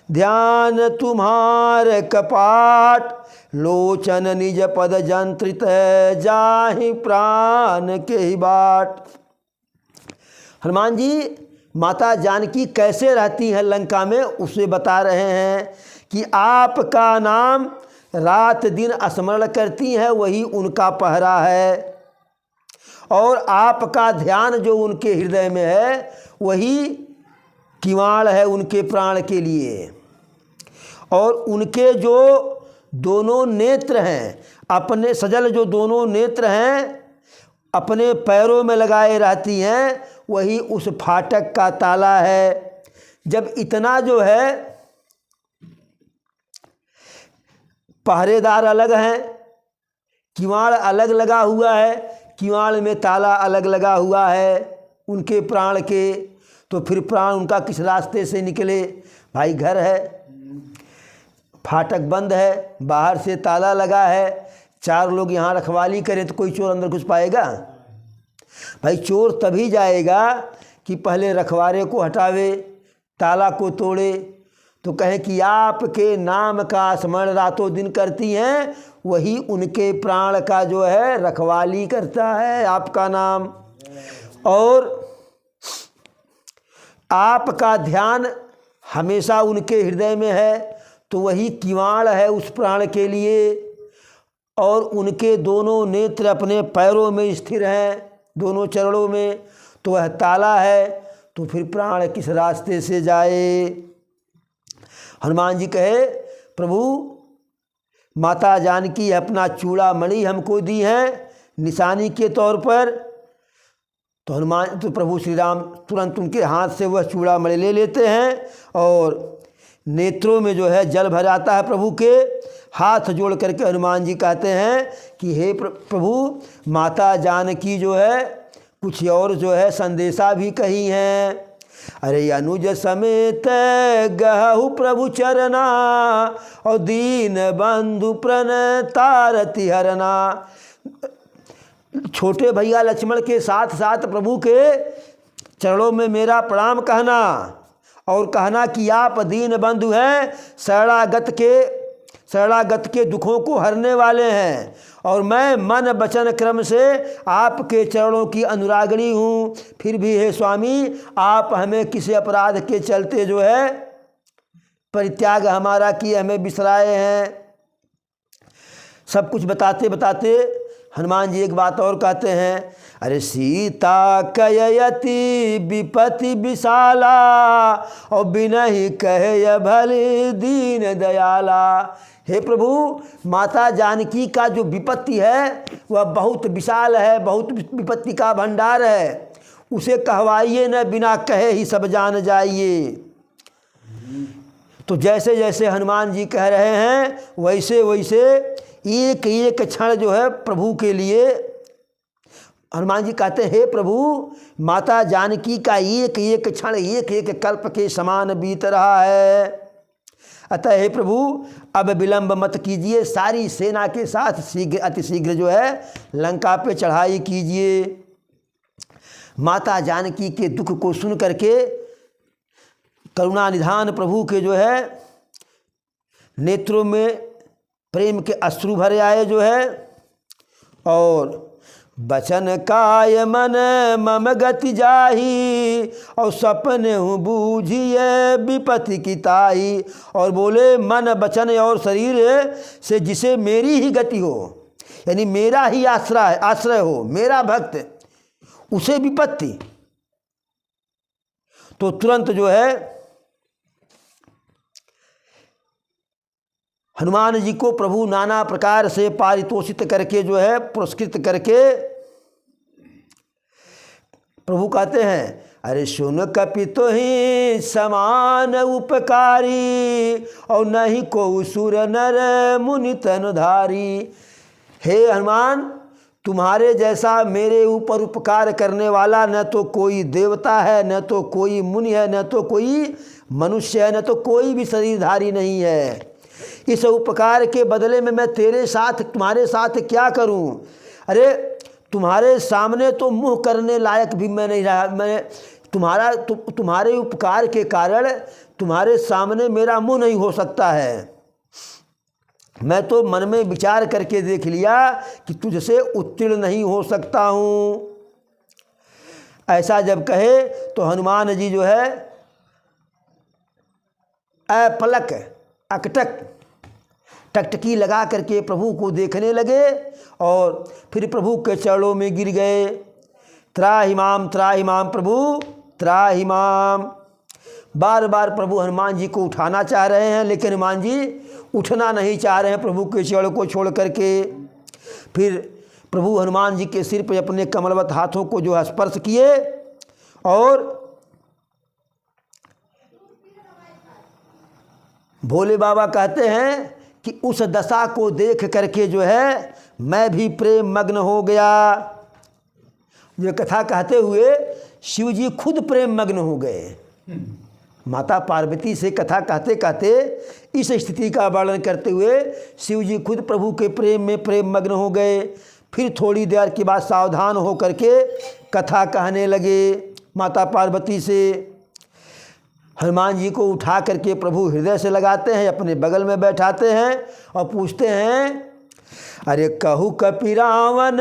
ध्यान तुम्हार कपाट, लोचन निज पद जंत्रित जाहि प्राण के ही बाट। हनुमान जी माता जानकी कैसे रहती हैं लंका में, उसे बता रहे हैं कि आपका नाम रात दिन स्मरण करती हैं, वही उनका पहरा है, और आपका ध्यान जो उनके हृदय में है वही किवाड़ है उनके प्राण के लिए। और उनके जो दोनों नेत्र हैं, अपने सजल जो दोनों नेत्र हैं अपने पैरों में लगाए रहती हैं, वही उस फाटक का ताला है। जब इतना जो है पहरेदार अलग हैं, किवाड़ अलग लगा हुआ है, किवाड़ में ताला अलग लगा हुआ है उनके प्राण के, तो फिर प्राण उनका किस रास्ते से निकले। भाई घर है, फाटक बंद है, बाहर से ताला लगा है, चार लोग यहाँ रखवाली करें तो कोई चोर अंदर घुस पाएगा? भाई चोर तभी जाएगा कि पहले रखवारे को हटावे, ताला को तोड़े। तो कहें कि आपके नाम का स्मरण रातों दिन करती हैं, वही उनके प्राण का जो है रखवाली करता है आपका नाम। और आपका ध्यान हमेशा उनके हृदय में है, तो वही किवाड़ है उस प्राण के लिए। और उनके दोनों नेत्र अपने पैरों में स्थिर हैं, दोनों चरणों में, तो वह ताला है। तो फिर प्राण किस रास्ते से जाए। हनुमान जी कहे, प्रभु माता जानकी अपना चूड़ा मणि हमको दी है निशानी के तौर पर। तो हनुमान तो प्रभु श्री राम तुरंत उनके हाथ से वह चूड़ा मणि ले लेते हैं, और नेत्रों में जो है जल भर आता है प्रभु के। हाथ जोड़ करके हनुमान जी कहते हैं कि हे प्रभु, माता जानकी जो है कुछ और जो है संदेशा भी कही हैं। अरे अनुज समेत गहु प्रभु चरना, और दीन बंधु प्रण तारति हरना। छोटे भैया लक्ष्मण के साथ साथ प्रभु के चरणों में मेरा प्रणाम कहना, और कहना कि आप दीन बंधु हैं, शरणागत के दुखों को हरने वाले हैं, और मैं मन वचन क्रम से आपके चरणों की अनुरागिणी हूँ। फिर भी हे स्वामी, आप हमें किसी अपराध के चलते जो है परित्याग हमारा किए, हमें बिसराए हैं। सब कुछ बताते बताते हनुमान जी एक बात और कहते हैं, अरे सीता कययति विपति विशाला और बिनहि कहे भले दीन दयाला। हे प्रभु, माता जानकी का जो विपत्ति है वह बहुत विशाल है, बहुत विपत्ति का भंडार है, उसे कहवाइए न बिना कहे ही सब जान जाइए। तो जैसे जैसे हनुमान जी कह रहे हैं वैसे वैसे एक एक क्षण जो है प्रभु के लिए हनुमान जी कहते हैं, हे प्रभु, माता जानकी का एक एक क्षण एक एक कल्प के समान बीत रहा है। अतः हे प्रभु, अब विलंब मत कीजिए, सारी सेना के साथ शीघ्र अतिशीघ्र जो है लंका पे चढ़ाई कीजिए। माता जानकी के दुख को सुन करके करुणा निधान प्रभु के जो है नेत्रों में प्रेम के अश्रु भरे आए जो है, और बचन काय मन मम गति जाही और सपने हूँ बूझिए विपत्ति की ताई। और बोले मन वचन और शरीर से जिसे मेरी ही गति हो, यानी मेरा ही आश्रय हो, मेरा भक्त, उसे विपत्ति। तो तुरंत जो है हनुमान जी को प्रभु नाना प्रकार से पारितोषित करके जो है पुरस्कृत करके प्रभु कहते हैं, अरे सुन कपि तो ही समान उपकारी और नहीं को सुर नर मुनि तनुधारी। हे हनुमान, तुम्हारे जैसा मेरे ऊपर उपकार करने वाला न तो कोई देवता है, न तो कोई मुनि है, न तो कोई मनुष्य है, न तो कोई भी शरीरधारी नहीं है। इस उपकार के बदले में मैं तेरे साथ तुम्हारे साथ क्या करूं? अरे तुम्हारे सामने तो मुँह करने लायक भी मैं नहीं रहा। मैं तुम्हारे उपकार के कारण तुम्हारे सामने मेरा मुँह नहीं हो सकता है। मैं तो मन में विचार करके देख लिया कि तुझसे उत्तीर्ण नहीं हो सकता हूँ। ऐसा जब कहे तो हनुमान जी जो है अपलक अकटक टकटकी लगा करके प्रभु को देखने लगे और फिर प्रभु के चरणों में गिर गए। त्राहि माम प्रभु त्राहि माम। बार बार प्रभु हनुमान जी को उठाना चाह रहे हैं, लेकिन हनुमान जी उठना नहीं चाह रहे हैं प्रभु के चरण को छोड़ करके। फिर प्रभु हनुमान जी के सिर पर अपने कमलवत हाथों को जो स्पर्श किए और भोले बाबा कहते हैं कि उस दशा को देख करके जो है मैं भी प्रेम मग्न हो गया। ये कथा कहते हुए शिव जी खुद प्रेम मग्न हो गए। माता पार्वती से कथा कहते कहते इस स्थिति का वर्णन करते हुए शिव जी खुद प्रभु के प्रेम में प्रेम मग्न हो गए। फिर थोड़ी देर के बाद सावधान हो करके कथा कहने लगे माता पार्वती से। हनुमान जी को उठा करके प्रभु हृदय से लगाते हैं, अपने बगल में बैठाते हैं और पूछते हैं, अरे कहु कपि रावण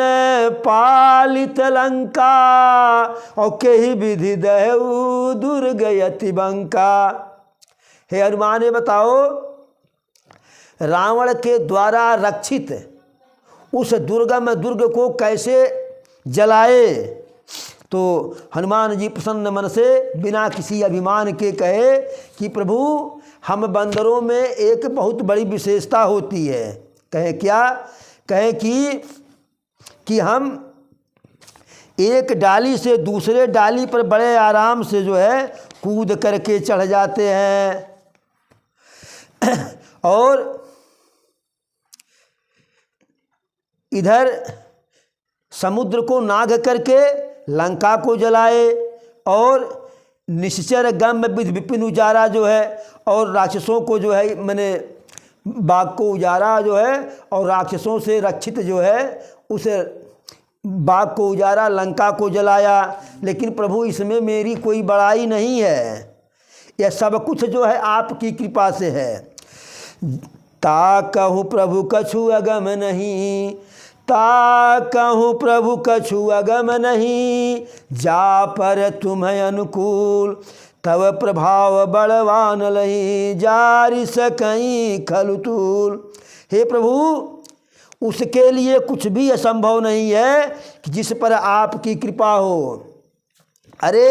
पालित लंका और केहि विधि दहु दुर्ग यति बंका। हे हनुमान, बताओ रावण के द्वारा रक्षित उस दुर्गम दुर्ग को कैसे जलाए। तो हनुमान जी प्रसन्न मन से बिना किसी अभिमान के कहे कि प्रभु, हम बंदरों में एक बहुत बड़ी विशेषता होती है। कहे क्या? कहे कि हम एक डाली से दूसरे डाली पर बड़े आराम से जो है कूद करके चढ़ जाते हैं और इधर समुद्र को नाग करके लंका को जलाए और निश्चर गम विध विपिन उजारा जो है और राक्षसों को जो है मैंने बाघ को उजारा जो है और राक्षसों से रक्षित जो है उस बाघ को उजारा, लंका को जलाया। लेकिन प्रभु, इसमें मेरी कोई बड़ाई नहीं है, यह सब कुछ जो है आपकी कृपा से है। ता कहूँ प्रभु कछु अगम नहीं, ता कहूँ प्रभु कछु अगम नहीं, जा पर तुम्हें अनुकूल तव प्रभाव बलवान लही, जारि सकई खलुतूल। हे प्रभु, उसके लिए कुछ भी असंभव नहीं है कि जिस पर आपकी कृपा हो। अरे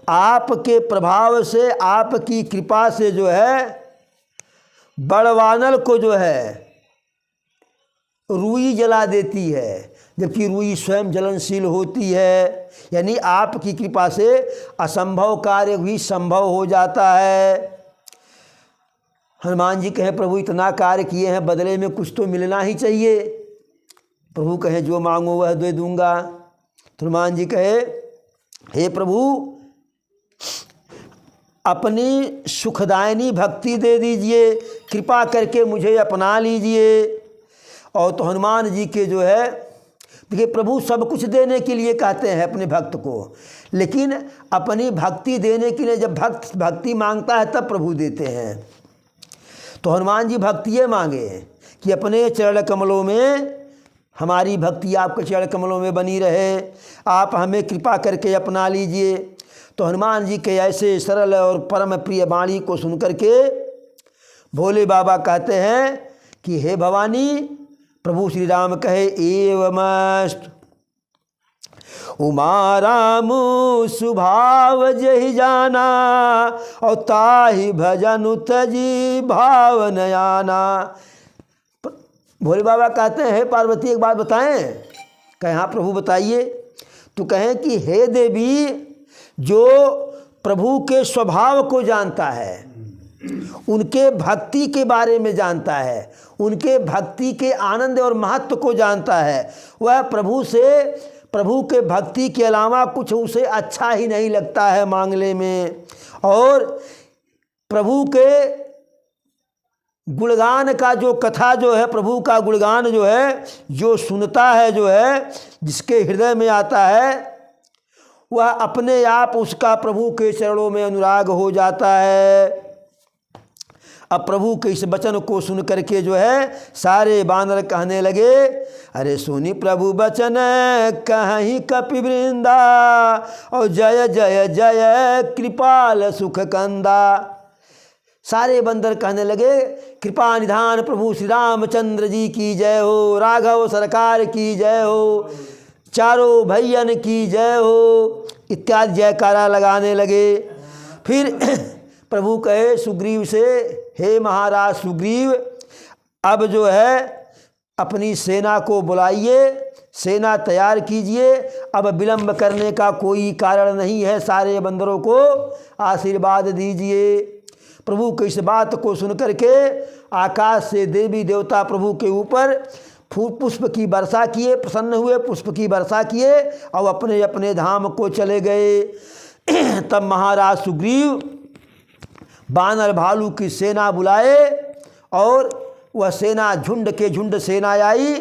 आपके प्रभाव से, आपकी कृपा से जो है बड़वानल को जो है रुई जला देती है, जबकि रुई स्वयं जलनशील होती है। यानी आपकी कृपा से असंभव कार्य भी संभव हो जाता है। हनुमान जी कहे प्रभु इतना कार्य किए हैं, बदले में कुछ तो मिलना ही चाहिए। प्रभु कहे जो मांगो वह दे दूंगा। तो हनुमान जी कहे हे प्रभु अपनी सुखदायिनी भक्ति दे दीजिए, कृपा करके मुझे अपना लीजिए। और तो हनुमान जी के जो है, देखिए प्रभु सब कुछ देने के लिए कहते हैं अपने भक्त को, लेकिन अपनी भक्ति देने के लिए जब भक्त भक्ति मांगता है तब प्रभु देते हैं। तो हनुमान जी भक्ति ये मांगे कि अपने चरण कमलों में हमारी भक्ति आपके चरण कमलों में बनी रहे, आप हमें कृपा करके अपना लीजिए। तो हनुमान जी के ऐसे सरल और परम प्रिय वाणी को सुनकर के भोले बाबा कहते हैं कि हे भवानी, प्रभु श्री राम कहे एवमस्त उमा राम सुभाव जहि जाना और ताहि भजनु तजी भाव नयाना। भोले बाबा कहते हैं हे पार्वती एक बात बताएं। कहे हाँ प्रभु बताइए। तो कहें कि हे देवी, जो प्रभु के स्वभाव को जानता है, उनके भक्ति के बारे में जानता है, उनके भक्ति के आनंद और महत्व को जानता है, वह प्रभु के भक्ति के अलावा कुछ उसे अच्छा ही नहीं लगता है मांगने में। और प्रभु के गुणगान का जो कथा जो है, प्रभु का गुणगान जो है, जो सुनता है, जो है जिसके हृदय में आता है, वह अपने आप उसका प्रभु के चरणों में अनुराग हो जाता है। अब प्रभु के इस वचन को सुन करके जो है सारे बानर कहने लगे अरे सुनी प्रभु वचन कहीं कपि वृंदा और जय जय जय कृपाल सुख कंदा। सारे बंदर कहने लगे कृपा निधान प्रभु श्री रामचंद्र जी की जय हो, राघव सरकार की जय हो, चारों भैयन की जय हो, इत्यादि जयकारा लगाने लगे। फिर प्रभु कहे सुग्रीव से हे महाराज सुग्रीव, अब जो है अपनी सेना को बुलाइए, सेना तैयार कीजिए, अब विलंब करने का कोई कारण नहीं है, सारे बंदरों को आशीर्वाद दीजिए। प्रभु की इस बात को सुन करके आकाश से देवी देवता प्रभु के ऊपर पुष्प की वर्षा किए, प्रसन्न हुए, पुष्प की वर्षा किए और अपने अपने धाम को चले गए। तब महाराज सुग्रीव बानर भालू की सेना बुलाए और वह सेना झुंड के झुंड सेना आई,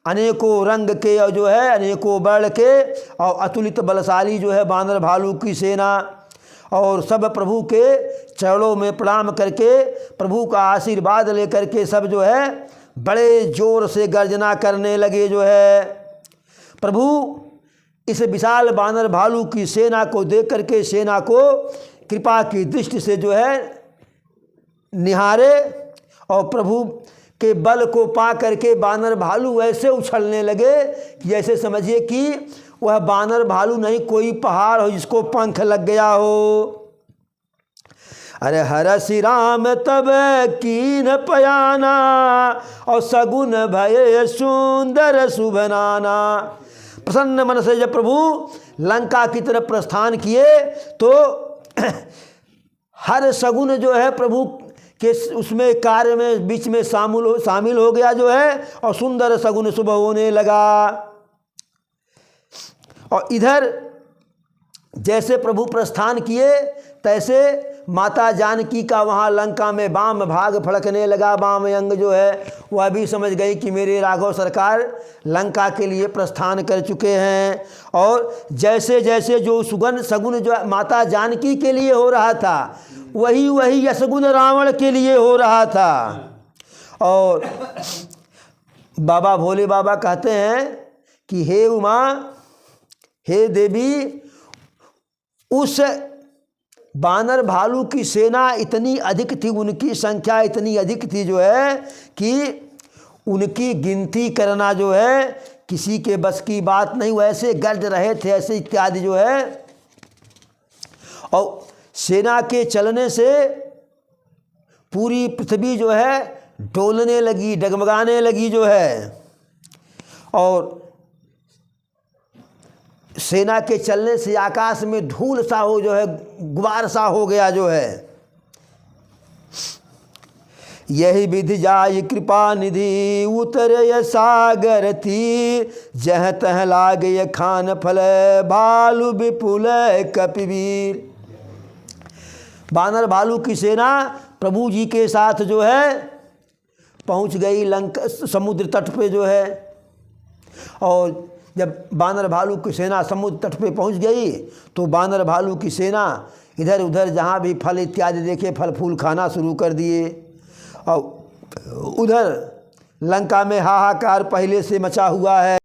अनेकों रंग के और जो है अनेकों वर्ण के और अतुलित बलशाली जो है बानर भालू की सेना। और सब प्रभु के चरणों में प्रणाम करके प्रभु का आशीर्वाद लेकर के सब जो है बड़े जोर से गर्जना करने लगे। जो है प्रभु इस विशाल बानर भालू की सेना को देख करके सेना को कृपा की दृष्टि से जो है निहारे और प्रभु के बल को पा करके बानर भालू ऐसे उछलने लगे कि जैसे समझिए कि वह बानर भालू नहीं कोई पहाड़ हो जिसको पंख लग गया हो। अरे हर श्री राम तब कीन पयाना और सगुन भय सुंदर शुभनाना। प्रसन्न मन से जब प्रभु लंका की तरफ प्रस्थान किए तो हर सगुन जो है प्रभु के उसमें कार्य में बीच में शामिल हो गया जो है और सुंदर सगुन शुभ होने लगा। और इधर जैसे प्रभु प्रस्थान किए तैसे माता जानकी का वहाँ लंका में वाम भाग फड़कने लगा, वाम अंग जो है वह भी समझ गई कि मेरे राघव सरकार लंका के लिए प्रस्थान कर चुके हैं। और जैसे जैसे जो सगुन जो माता जानकी के लिए हो रहा था वही वही यसगुन रावण के लिए हो रहा था। और बाबा भोले बाबा कहते हैं कि हे उमा, हे देवी, उस बानर भालू की सेना इतनी अधिक थी, उनकी संख्या इतनी अधिक थी जो है कि उनकी गिनती करना जो है किसी के बस की बात नहीं। वैसे गर्ज रहे थे ऐसे इत्यादि जो है। और सेना के चलने से पूरी पृथ्वी जो है डोलने लगी, डगमगाने लगी जो है। और सेना के चलने से आकाश में धूल सा हो जो है, गुबार सा हो गया जो है। यही विधि जाय कृपा निधि उतरे सागर तीर, जह तह लागे खान फल भालू विपुल कपिवीर। बानर भालू की सेना प्रभु जी के साथ जो है पहुंच गई लंका समुद्र तट पे जो है। और जब बानर भालू की सेना समुद्र तट पे पहुंच गई तो बानर भालू की सेना इधर उधर जहाँ भी फल इत्यादि देखे फल फूल खाना शुरू कर दिए। और उधर लंका में हाहाकार पहले से मचा हुआ है।